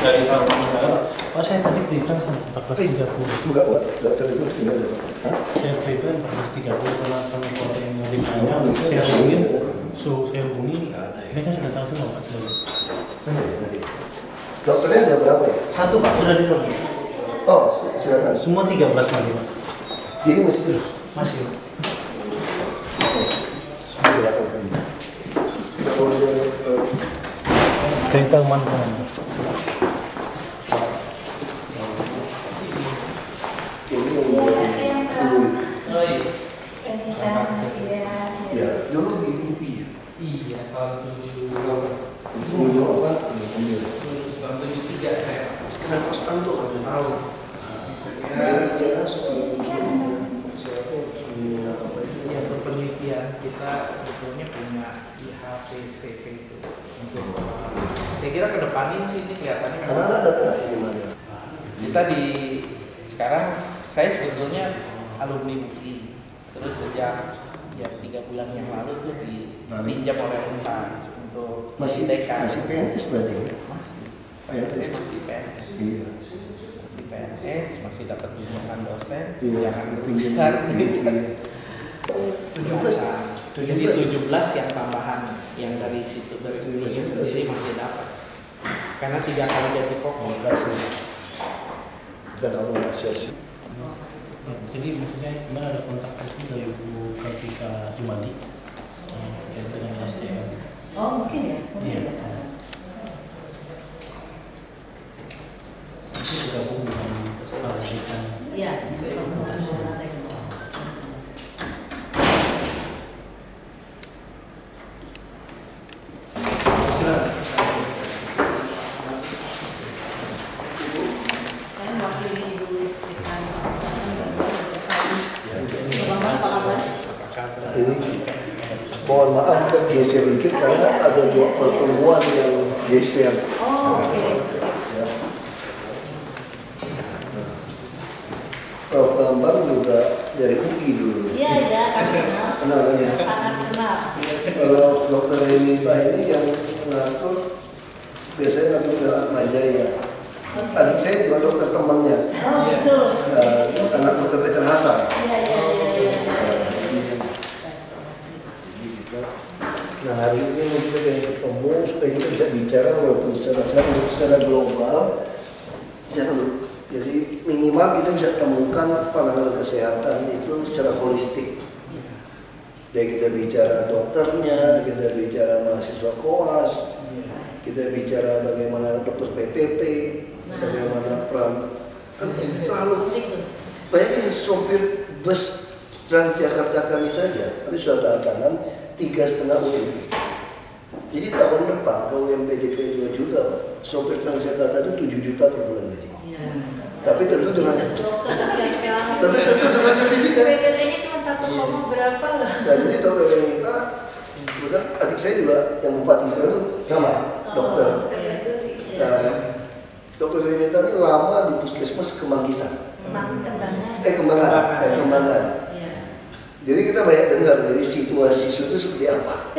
dari telepon negara. Oh saya tadi berita 14.30. Enggak, dokter itu tidak ada. Saya berita 14.30 karena kami kalau yang mau ditanya, saya hubungin, saya hubungi, mereka sudah tahu semua Pak sebenarnya. Dokternya ada berapa ya? Satu Pak, sudah di lobby. Oh, silakan. Semua 13 nanti Pak. Ini masih terus? Masih. Silakan. Cerita mana? Ya, dulu di UPI ya? Iya, tahun 7. Dulu apa? Lulus tahun 73 saya. Kenapa Stanto ada tahu? Dia bicara soal kimia apa itu? Ya, untuk penelitian kita sebetulnya punya IHPCP itu untuk saya kira ke depan ini sih ini kelihatannya memang Anak-anak datang nggak sih di mana? kita di sekarang saya sebetulnya alumni UI terus sejak ya 3 bulan yang lalu tuh dipinjam oleh Unpad untuk Masih TK. masih PNS berarti ya? Masih. PNS. Saya masih PNS. Iya. Masih PNS, masih dapat tunjangan dosen, Iya. jangan besar gitu. 17. Jadi 17 yang tambahan yang dari situ dari UI sendiri masih dapat. Karena 3 kali gaji pokok. Makasih. Kita kamu nggak sia-sia. Jadi maksudnya gimana ada kontak resmi dari Bu Kartika Jumadi terkait dengan SDM? Oh mungkin ya. Iya. Itu bergabung dengan pendidikan. Iya, saya kenal. Saya mewakili Ibu Rita. Bagaimana Pak Kabar? Ini mohon maaf kita geser dikit karena ada 2 pertemuan yang geser. Oh oke. Ya. Prof. Bambang juga dari UI dulu. Iya, iya, kenal. Kenal kan ya? Sangat kenal. Kalau dokter Renita ini yang ngatur, biasanya ngatur ke Atmajaya. Adik saya juga dokter temannya. Oh betul. Anak dokter Peter Hasan. Iya, iya, iya, iya. Jadi kita, nah hari ini kita pengen ketemu supaya kita bisa bicara walaupun secara global. Jadi minimal kita bisa temukan pandangan kesehatan itu secara holistik. Jadi kita bicara dokternya, kita bicara mahasiswa koas, kita bicara bagaimana dokter PTT, bagaimana peran. Kan terlalu bayangin sopir bus Transjakarta kami saja, tapi sudah tangan 3,5 UMP. Jadi tahun depan kalau UMP DKI 2 juta, Pak, sopir Transjakarta itu 7 juta per bulan gaji. Tapi tentu dengan sertifikat. PPT-nya cuma 1, berapa lah. Nah, jadi dokter Renita, kemudian adik saya juga yang bupati sekarang itu sama dokter. Dan dokter Renita ini lama di puskesmas Kemanggisan. Kembangan. Jadi kita banyak dengar dari situasi itu seperti apa.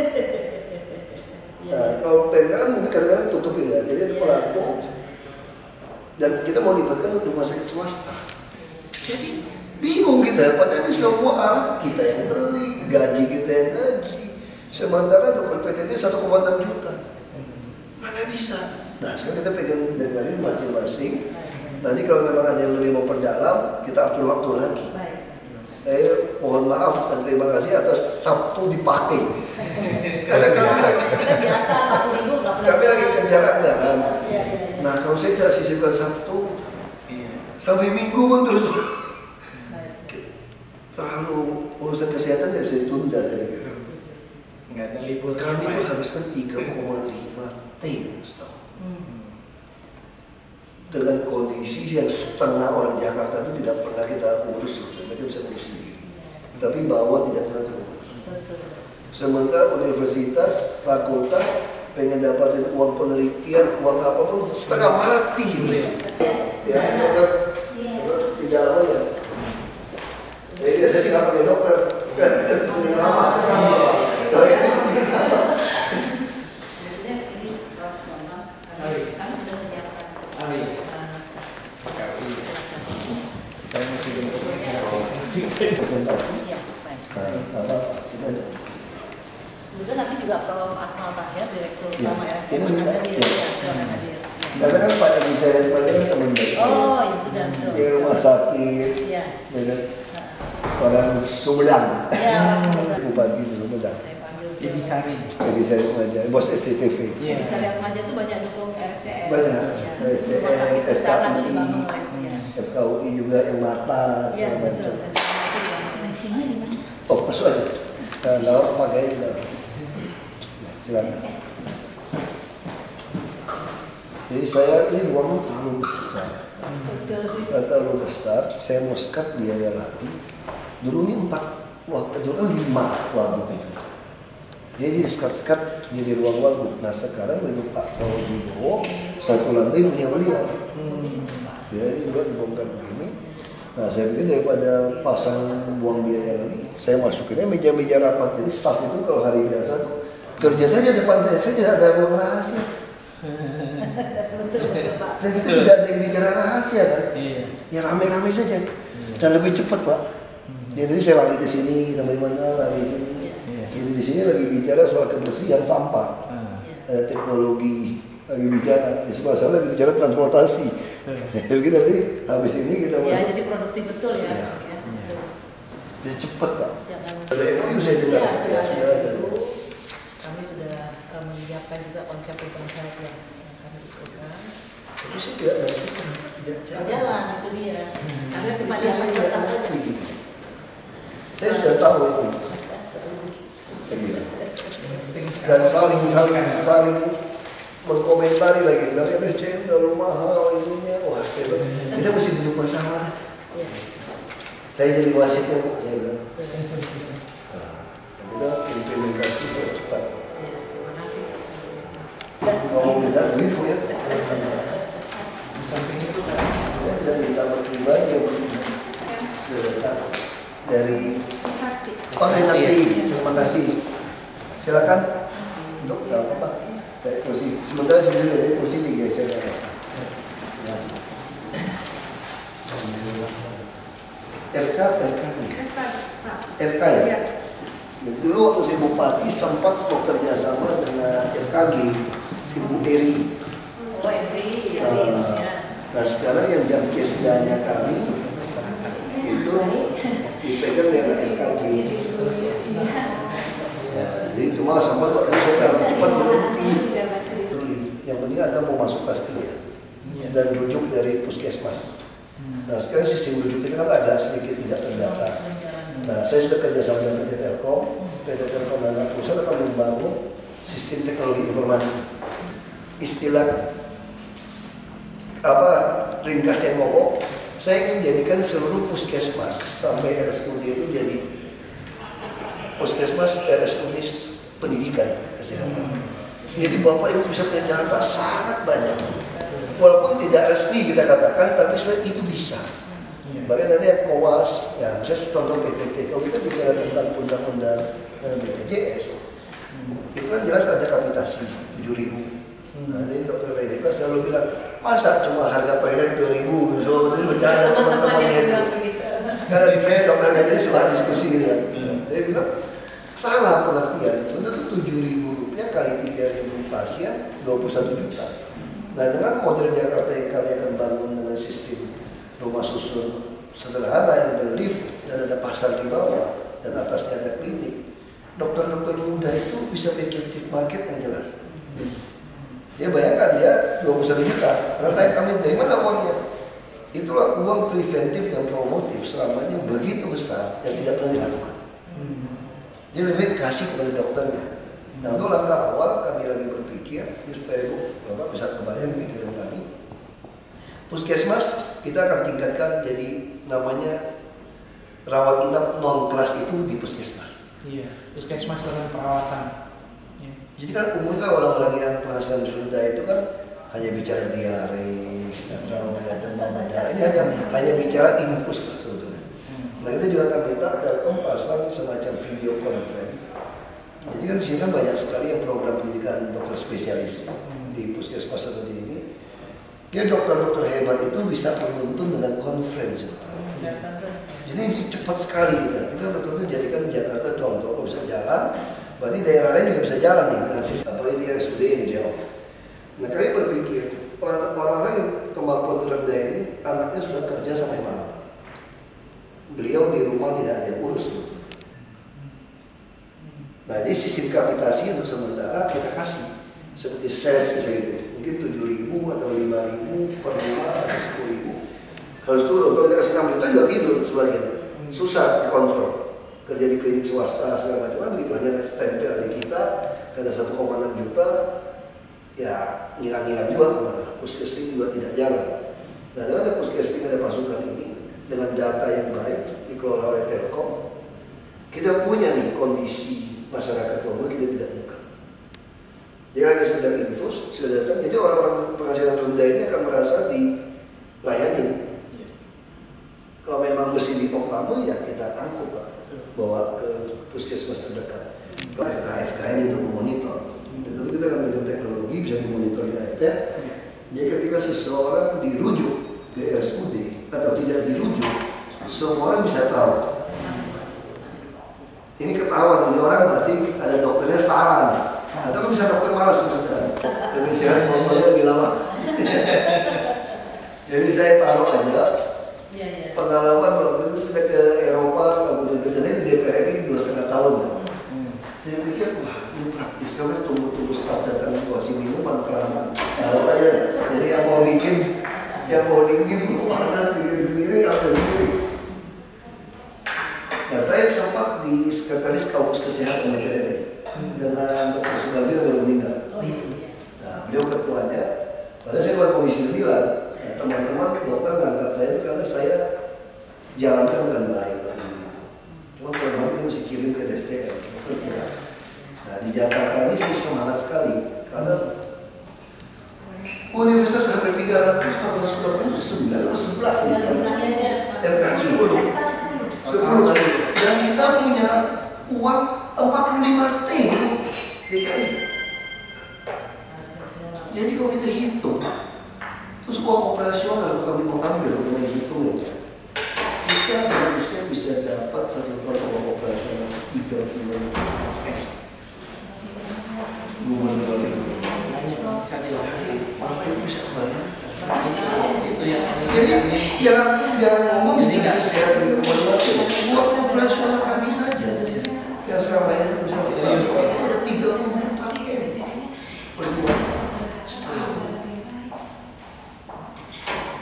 Nah, kalau Pemda kan mungkin kadang-kadang tutupin ya. Jadi ada pelaku dan kita mau libatkan rumah sakit swasta. Jadi bingung kita, padahal ini semua anak kita yang beli, gaji kita yang gaji. Sementara dokter PTT 1,6 juta. Mana bisa? Nah sekarang kita pengen dengerin masing-masing. Nanti kalau memang ada yang lebih memperdalam, kita atur waktu lagi. Saya mohon maaf dan terima kasih atas Sabtu dipakai. Karena kita biasa Sabtu Minggu nggak pernah. kami lagi kejar anggaran. Nah kalau saya tidak sisipkan Sabtu sampai Minggu pun terus terlalu urusan kesehatan tidak bisa ditunda. Nggak ada libur. Kami itu habiskan 3,5 T setahun. Dengan kondisi yang setengah orang Jakarta itu tidak pernah kita urus, mereka bisa urus sendiri. Tapi bawah tidak pernah terurus. Sementara universitas, fakultas pengen dapatin uang penelitian, uang apapun setengah mati gitu. Ya, dokter tidak apa ya. Jadi biasanya sih nggak pakai dokter, punya nama. Sari. KUI. Saya masih jemput presentasi. Iya, baik. Kita Sebetulnya nanti juga Prof. Akmal Tahir, Direktur Ya, Utama RSM, ini akan minta. hadir. Ya. Ya, akan hadir. karena kan Pak Edi Seren Pak Edi kan teman baik. Oh, ya sudah betul. Di rumah sakit, Iya. dengan orang Sumedang, Ya, langsung. Bupati Sumedang. Saya panggil. Edi Sari. Edi Seren aja, bos SCTV. Iya. Bisa lihat remaja itu banyak dukung RSCM. Banyak. Ya. RSCM, Rumah sakit bencana itu FKUI. dibangun oleh. Ya. FKUI juga yang mata Iya, segala betul. macam. Bencana itu dibangun oleh. Sini di mana? Oh, masuk aja. Kalau pakai itu. Nah, silakan. Jadi saya ini ruangnya terlalu besar. Betul. Terlalu besar. Saya mau sekat biaya lagi. Dulu ini 4 dulu 5 wagub itu. Jadi sekat-sekat jadi ruang wagub. Nah sekarang begitu Pak Prabowo satu lantai punya beliau. Jadi buat dibongkar begini. Nah saya pikir daripada pasang buang biaya lagi, saya masukinnya meja-meja rapat. Jadi staff itu kalau hari biasa kerja saja depan saya tidak ada ruang rahasia. Betul, Pak. Dan kita tidak ada yang bicara rahasia kan? Iya. Ya rame-rame saja dan lebih cepat Pak. Jadi saya lari ke sini sampai mana lari ke sini. Iya. Jadi di sini lagi bicara soal kebersihan sampah, ada teknologi lagi bicara. Di sebelah sana lagi bicara transportasi. Jadi nanti habis ini kita Ya, masuk. jadi produktif betul ya. Ya. Ya, betul. Ya cepat Pak. Jangan. Ada MOU saya dengar. Ya, Ya, sudah ada. itu. Kami sudah menyiapkan juga konsep perubahan yang kami usulkan. Tapi saya tidak ngerti kenapa tidak jalan. Jalan itu dia. Karena cuma di atas kertas saja. Saya sudah tahu itu. Iya. Dan saling berkomentari lagi. Bilang MSCM terlalu mahal ininya. Wah, saya bilang, kita mesti duduk bersama. Ya. Saya jadi wasitnya Bu. Saya bilang. Nah, kita implementasi itu cepat. Ya, terima kasih. Ngomong minta duit Bu ya. Di samping itu Kita tidak minta pribadi ya Bu. Sudah datang dari Pak Menakti. Terima kasih. Silakan untuk nggak apa-apa. Saya kursi. Sementara sendiri dari kursi digeser. Ya. FK nih. FK ya. Dulu waktu saya bupati sempat bekerja sama dengan FKG, Ibu Eri. Oh, Henry. Ya, Nah, ya. nah sekarang yang jam kesdanya kami itu dipegang dengan FKG. Ya, jadi itu malah sempat waktu saya cepat berhenti. Yang penting Anda mau masuk pasti ya. Dan rujuk dari puskesmas. Nah sekarang sistem rujuk kita kan agak sedikit tidak terdata. Nah saya sudah kerjasama dengan PT Telkom. PT Telkom dan anak perusahaan akan membangun sistem teknologi informasi. Istilah ringkasnya ngomong, saya ingin jadikan seluruh puskesmas sampai RSUD itu jadi puskesmas RSUD pendidikan kesehatan. Jadi Bapak Ibu bisa terdata sangat banyak. Walaupun tidak resmi kita katakan, tapi sebenarnya itu bisa. Makanya tadi yang KOAS, ya misalnya contoh PTT, kalau kita bicara tentang undang-undang BPJS, itu kan jelas ada kapitasi 7.000. Nah, ini dokter Reni kan selalu bilang, masa cuma harga toilet 2.000, so itu bercanda teman-temannya itu. Karena adik saya dokter Reni suka diskusi gitu kan. Dia bilang, salah pengertian, sebenarnya itu 7.000 rupiah kali 3.000 pasien, 21 juta. Nah dengan model Jakarta yang kami akan bangun dengan sistem rumah susun sederhana yang berlift dan ada pasar di bawah dan atasnya ada klinik, dokter-dokter muda itu bisa make captive market yang jelas. Dia bayangkan dia 21 juta, orang tanya kami dari mana uangnya? Itulah uang preventif dan promotif selamanya begitu besar yang tidak pernah dilakukan. Dia lebih kasih kepada dokternya. Nah untuk langkah awal kami lagi berpikir supaya Bapak bisa kebayang pikiran kami. Puskesmas kita akan tingkatkan jadi namanya rawat inap non kelas itu di puskesmas. Iya, puskesmas dengan perawatan. Ya. Jadi kan umumnya orang-orang yang penghasilan rendah itu kan hanya bicara diare atau demam berdarah. Ini hanya bicara infus lah sebetulnya. Nah itu juga akan minta Telkom pasang semacam video conference. Jadi kan di sini kan banyak sekali yang program pendidikan dokter spesialis di puskesmas atau di ini. Dia dokter-dokter hebat itu bisa menuntun dengan conference. Jadi cepat sekali kita betul-betul jadikan Jakarta contoh. Kalau bisa jalan, berarti daerah lain juga bisa jalan nih dengan sistem. Apalagi di RSUD ini jauh. Nah kami berpikir orang-orang yang kemampuan rendah ini anaknya sudah kerja sampai malam. Beliau di rumah tidak ada yang urus. Nah jadi sistem kapitasi untuk sementara kita kasih seperti sales misalnya mungkin 7.000 atau 5.000 per rumah atau 10.000. Harus turun, kalau kita kasih 6 juta juga tidur sebagian. Susah dikontrol. Kerja di klinik swasta segala macam, begitu aja stempel di kita, ada 1,6 juta, ya ngilang-ngilang juga kemana. Puskesmas juga tidak jalan. Nah dengan ada puskesmas, ada pasukan ini, dengan data yang baik dikelola oleh Telkom, kita punya nih kondisi masyarakat umum kita tidak buka. Jadi hanya sekedar infus, sekedar datang. Jadi orang-orang penghasilan rendah ini akan merasa dilayani. Kalau memang mesti di Oklahoma ya kita angkut Pak, bawa ke puskesmas terdekat. Ke FK ini untuk memonitor. Dan tentu kita akan menggunakan teknologi bisa dimonitor di iPad. Jadi ketika seseorang dirujuk ke RSUD atau tidak dirujuk, semua orang bisa tahu. Ini ketahuan, ini orang berarti ada dokternya salah nih. Atau kan bisa dokter malas misalkan. Lebih sehat motornya lebih lama. Jadi saya taruh aja. Pengalaman waktu itu kita ke Eropa, kemudian kerja saya di DPR RI 2,5 tahun ya. Saya pikir wah ini praktis, karena tunggu-tunggu staf datang kasih minuman kelamaan. Taruh aja. Jadi yang mau dingin, panas bikin sendiri, apa sendiri. Nah saya sempat di sekretaris Kaukus Kesehatan DPR RI dengan Dr. Subagio yang baru meninggal. Nah beliau ketuanya, padahal saya buat komisi 9. Nah, teman-teman dokter ngangkat saya itu karena saya jalankan dengan baik. Cuma kalau ini mesti kirim ke DSTM, dokter kurang. Nah di Jakarta ini saya semangat sekali karena Universitas hampir 300, fakultas kedokteran 9 atau 11 ya. FKI 10 kali. Dan kita punya uang 45 T DKI. Jadi kalau kita hitung, terus uang operasional kalau kami mau ambil, kalau kami hitung ya, kita harusnya bisa dapat 1 tahun uang operasional 3 bulan. Bapak itu bisa bayar. Jadi jangan ngomong di kesehatan itu uang operasional kami saja yang selama ini bisa ada 34 M per bulan setahun.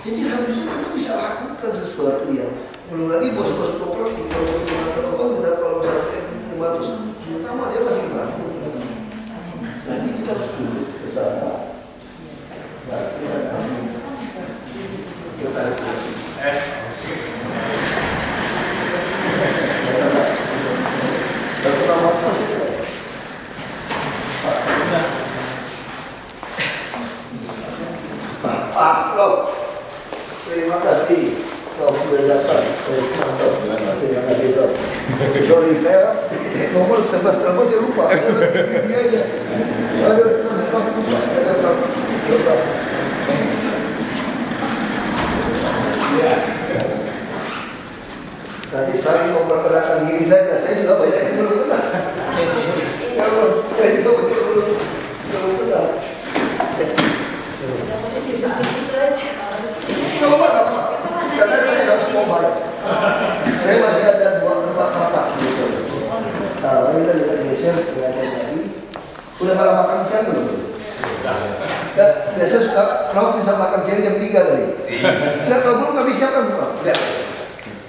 Jadi harusnya kita bisa lakukan sesuatu yang belum lagi bos-bos properti kalau kita telepon kita kalau misalnya 500 juta mah dia masih bantu. Nah ini kita harus duduk bersama. Nah kita tahu kita Prof, terima kasih Prof sudah datang. Terima kasih Prof. Sorry saya ngomong 11 telepon saya lupa. Dia aja. Aduh, lupa. Nanti saling memperkenalkan diri saja. Saya juga banyak yang belum kenal. Saya juga banyak belum kenal. Nggak apa-apa. Karena saya harus mobile. Saya masih ada 2 tempat rapat gitu. Nah, kita bisa geser setengah jam lagi. Udah malah makan siang belum? Nah, biasa suka Prof bisa makan siang jam 3 tadi. Nah, kalau belum nggak bisa kan Prof? Udah.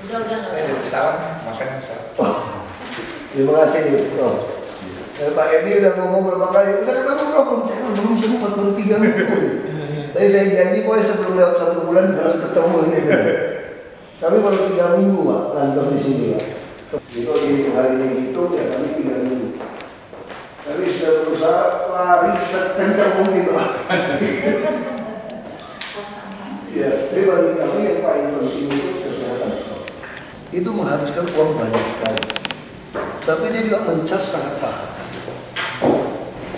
Saya dari pesawat, makan pesawat. Terima kasih Prof. Pak Edi udah ngomong beberapa kali. Saya kata Prof, belum sempat baru 3 minggu. Tapi saya janji pokoknya sebelum lewat 1 bulan harus ketemu ini. Kami baru 3 minggu Pak, kantor di sini Pak. Jadi kalau di hari ini hitung ya kami 3 minggu. Kami sudah berusaha lari sekencang mungkin Pak. Ya, tapi bagi kami yang paling penting itu kesehatan. Itu menghabiskan uang banyak sekali. Tapi dia juga mencas sangat paham.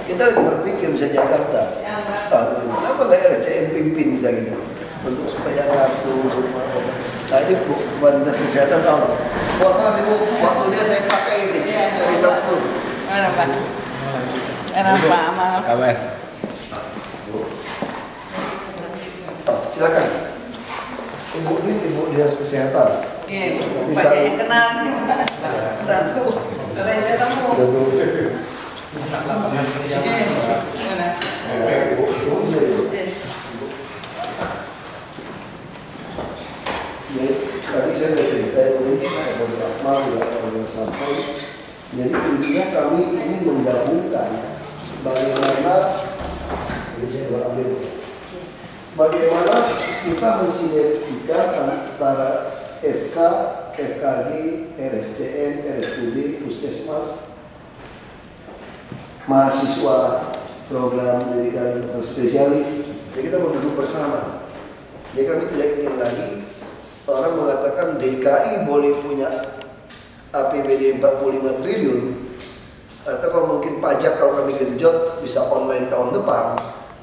Kita lagi berpikir bisa Jakarta. Kenapa kenapa nggak RSCM pimpin bisa gitu? Untuk supaya ngatur semua. Nah ini Bu, Kepala Dinas Kesehatan tahu nggak? Wah maaf Ibu, waktunya saya pakai ini hari Sabtu. Kenapa? Kenapa? Maaf. Kabar. Silakan. Ibu ini Ibu Dinas Kesehatan. Iya, Nanti banyak saya yang kenal nih. Satu, saya ketemu. tentu. Mana? Ibu ini. Tadi saya sudah cerita ini beberapa juga sampai. Jadi intinya kami ini menggabungkan bagaimana ini saya coba ambil. Bagaimana kita mensinergikan antara FK, FKG, RSCM, RSUD, Puskesmas, mahasiswa program pendidikan spesialis. Jadi kita mau duduk bersama. Jadi kami tidak ingin lagi orang mengatakan DKI boleh punya APBD 45 triliun atau kalau mungkin pajak kalau kami genjot bisa online tahun depan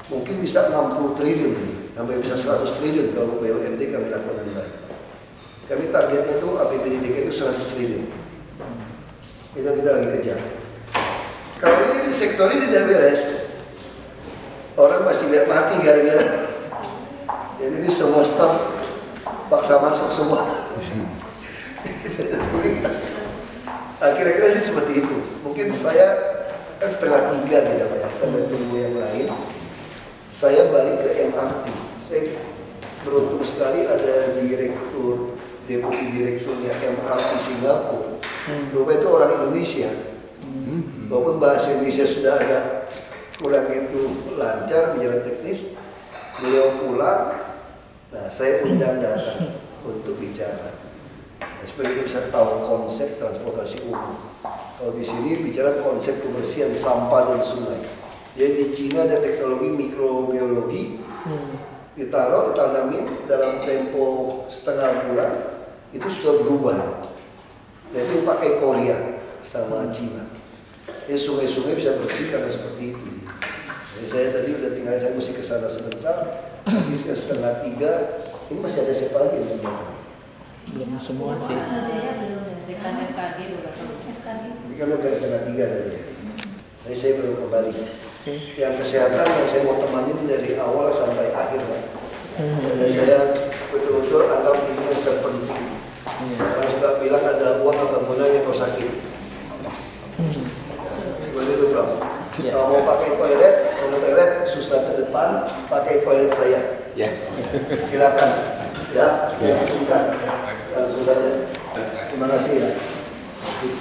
mungkin bisa 60 triliun ini sampai bisa 100 triliun kalau BUMD kami lakukan yang baik. Kami targetnya itu APBD DKI itu 100 triliun. Itu kita lagi kejar. Kalau ini di sektor ini tidak beres, orang masih lihat mati gara-gara. Jadi ini semua staf paksa masuk semua. Kira-kira sih seperti itu. Mungkin saya kan 2:30 gitu Pak ya, sambil tunggu yang lain. Saya balik ke MRT. Saya beruntung sekali ada deputi direkturnya MRT Singapura. Lupa itu orang Indonesia. Walaupun bahasa Indonesia sudah agak kurang itu lancar bicara teknis, beliau pulang. Nah, saya undang datang untuk bicara. Nah, supaya kita bisa tahu konsep transportasi umum. Kalau di sini bicara konsep kebersihan sampah dan sungai. Jadi di Cina ada teknologi mikrobiologi, ditanamin dalam tempo setengah bulan, itu sudah berubah. Dan itu pakai Korea sama Cina. Jadi sungai-sungai bisa bersih karena seperti itu. Jadi saya tadi udah tinggal, saya mesti ke sana sebentar. Jadi 2:30, ini masih ada siapa lagi yang datang? Belum semua sih. Dekan FKG beberapa. Ini kan udah 2:30 tadi ya. Jadi saya belum kembali. Yang kesehatan yang saya mau temanin dari awal sampai akhir Pak. Dan saya betul-betul anggap ini yang terpenting. Orang juga bilang ada uang apa gunanya kalau sakit. Seperti itu Prof. Kalau mau pakai toilet, susah ke depan, pakai toilet saya. Ya. Silakan. Ya, langsung saja. Terima kasih ya. Terima kasih.